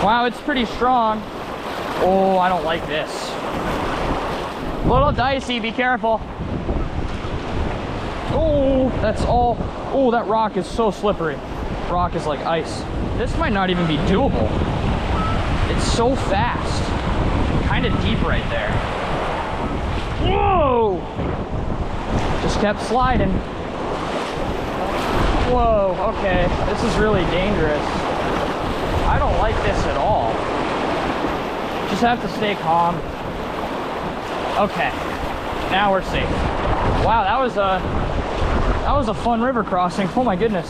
Wow, it's pretty strong. Oh, I don't like this. A little dicey, be careful. Oh, that's all. Oh, that rock is so slippery. Rock is like ice. This might not even be doable. It's so fast. Kind of deep right there. Whoa! Just kept sliding. Whoa, okay. This is really dangerous. I don't like this at all. Just have to stay calm. Okay, now we're safe. Wow, that was a fun river crossing. Oh my goodness.